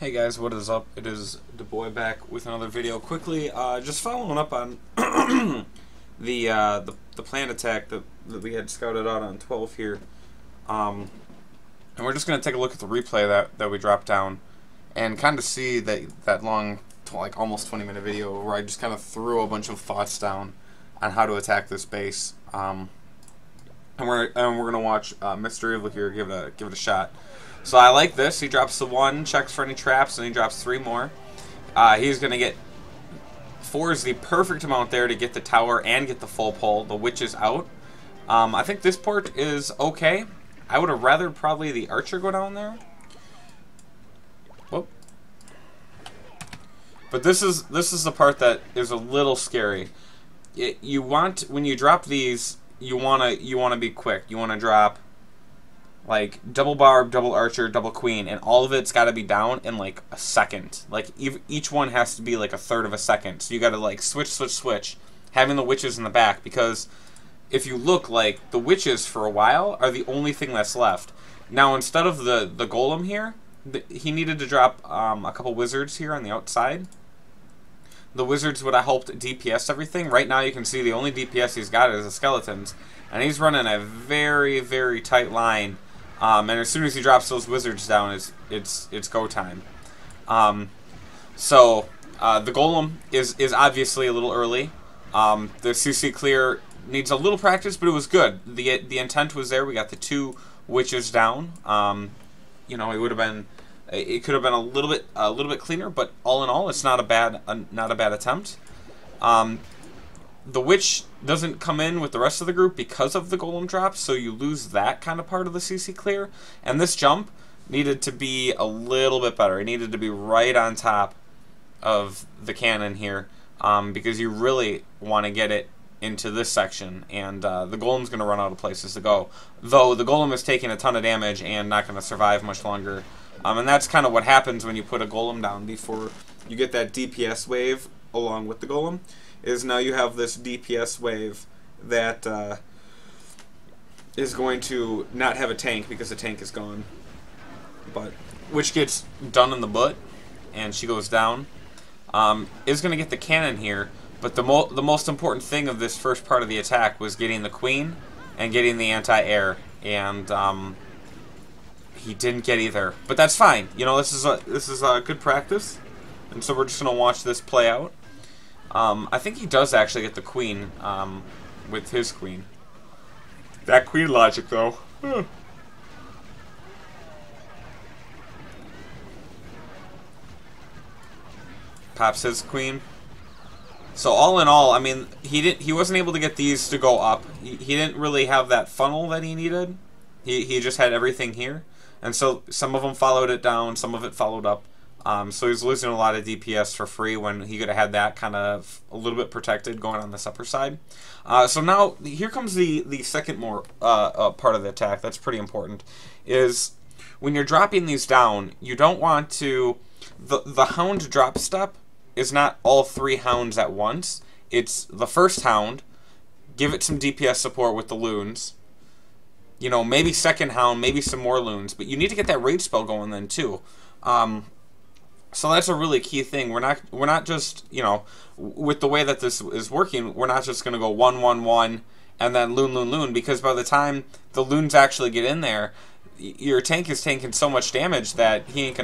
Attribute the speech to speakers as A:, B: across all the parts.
A: Hey guys, what is up? It is the boy back with another video. Quickly, just following up on the planned attack that we had scouted out on 12 here, and we're just gonna take a look at the replay that we dropped down, and kind of see that long, like almost 20-minute video where I just kind of threw a bunch of thoughts down on how to attack this base. And we're gonna watch Mr. Evil here give it a shot. So I like this. He drops the 1, checks for any traps, and he drops 3 more. He's going to get 4 is the perfect amount there to get the tower and get the full pull. The witch is out. I think this port is okay. I would have rather probably the archer go down there. Whoop. But this is the part that is a little scary. When you drop these, you wanna be quick. You wanna drop like double barb, double archer, double queen, and all of it's got to be down in like a second. Like each one has to be like a third of a second. So you got to like switch, having the witches in the back, because if you look, like the witches for a while are the only thing that's left. Now instead of the golem here, he needed to drop a couple wizards here on the outside. The wizards would have helped DPS everything. Right now you can see the only DPS he's got is the skeletons, and he's running a very, very tight line. And as soon as he drops those wizards down, it's go time. So the golem is obviously a little early. The CC clear needs a little practice, but it was good. The intent was there. We got the 2 witches down. You know, it could have been a little bit cleaner, but all in all, it's not a bad attempt. The witch doesn't come in with the rest of the group because of the golem drop, so you lose that kind of part of the CC clear. And this jump needed to be a little bit better. It needed to be right on top of the cannon here, because you really want to get it into this section, and the golem's going to run out of places to go. Though the golem is taking a ton of damage and not going to survive much longer. And that's kind of what happens when you put a golem down before you get that DPS wave along with the golem. Is now you have this DPS wave that is going to not have a tank because the tank is gone. But which gets done in the butt, and she goes down. Is going to get the cannon here, but the most important thing of this first part of the attack was getting the queen and getting the anti-air, and he didn't get either. But that's fine. You know, this is a good practice, and so we're just going to watch this play out. I think he does actually get the queen with his queen. That queen logic, though. Pops his queen. So all in all, I mean, he wasn't able to get these to go up. He didn't really have that funnel that he needed. He just had everything here, and so some of them followed it down, some of it followed up. So he's losing a lot of DPS for free when he could have had that kind of a little bit protected going on this upper side. So now here comes the second more part of the attack that's pretty important, is when you're dropping these down, you don't want to... The hound drop step is not all 3 hounds at once. It's the first hound, give it some DPS support with the loons, you know, maybe second hound, maybe some more loons, but you need to get that rage spell going then too. So that's a really key thing. We're not just, you know, with the way that this is working, we're not just going to go 1-1-1 and then loon, because by the time the loons actually get in there, your tank is taking so much damage that he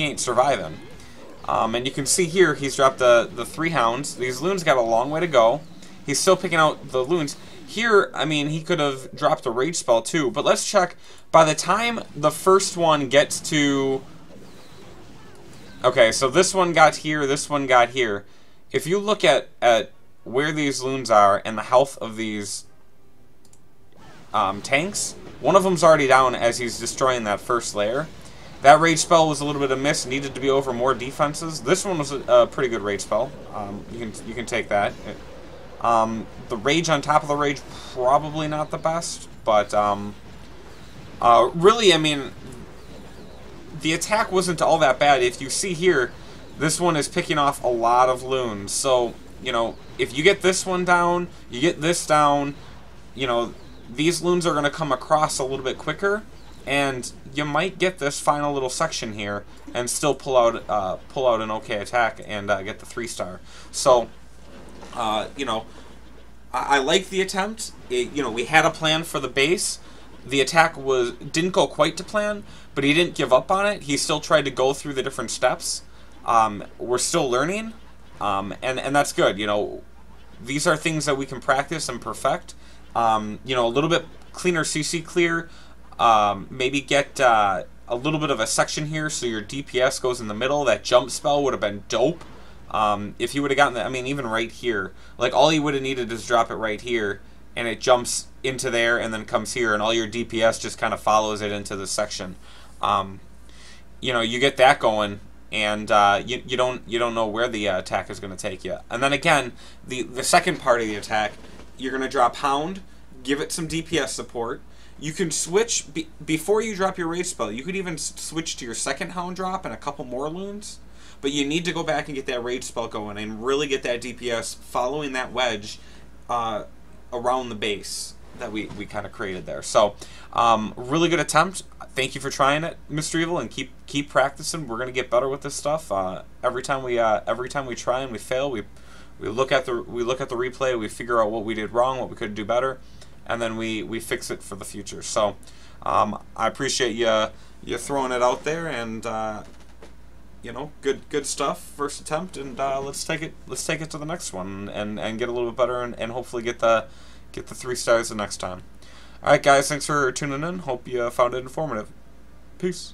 A: ain't surviving. And you can see here he's dropped the 3 hounds. These loons got a long way to go. He's still picking out the loons. Here, I mean, he could have dropped a rage spell too, but let's check. By the time the first one gets to... Okay, so this one got here, this one got here. If you look at where these loons are and the health of these tanks, one of them's already down as he's destroying that first layer. That rage spell was a little bit of miss, needed to be over more defenses. This one was a pretty good rage spell. You can take that. The rage on top of the rage, probably not the best, but really, I mean, the attack wasn't all that bad. If you see here, this one is picking off a lot of loons. So, you know, if you get this one down, you get this down, you know, these loons are going to come across a little bit quicker, and you might get this final little section here and still pull out an okay attack and get the 3-star. So, you know, I like the attempt. You know, we had a plan for the base. The attack didn't go quite to plan, but he didn't give up on it. He still tried to go through the different steps. We're still learning, and that's good. You know, these are things that we can practice and perfect. You know, a little bit cleaner CC clear. Maybe get a little bit of a section here so your DPS goes in the middle. That jump spell would have been dope. If you would have gotten that, I mean, even right here, like all you would have needed is drop it right here, and it jumps into there and then comes here, and all your DPS just kind of follows it into the section. You know, you get that going, and you don't know where the attack is going to take you. And then again, the second part of the attack, you're going to drop Hound, give it some DPS support. You can switch before you drop your rage spell. You could even switch to your second Hound drop and a couple more loons. But you need to go back and get that rage spell going and really get that DPS following that wedge around the base that we kind of created there. So, really good attempt. Thank you for trying it, Mr. Evil, and keep practicing. We're gonna get better with this stuff. Every time we try and we fail, we look at the replay, we figure out what we did wrong, what we could do better, and then we fix it for the future. So, I appreciate you throwing it out there, and you know, good stuff, first attempt, and let's take it to the next one and get a little bit better and hopefully get the 3 stars the next time. All right, guys, thanks for tuning in. Hope you found it informative. Peace.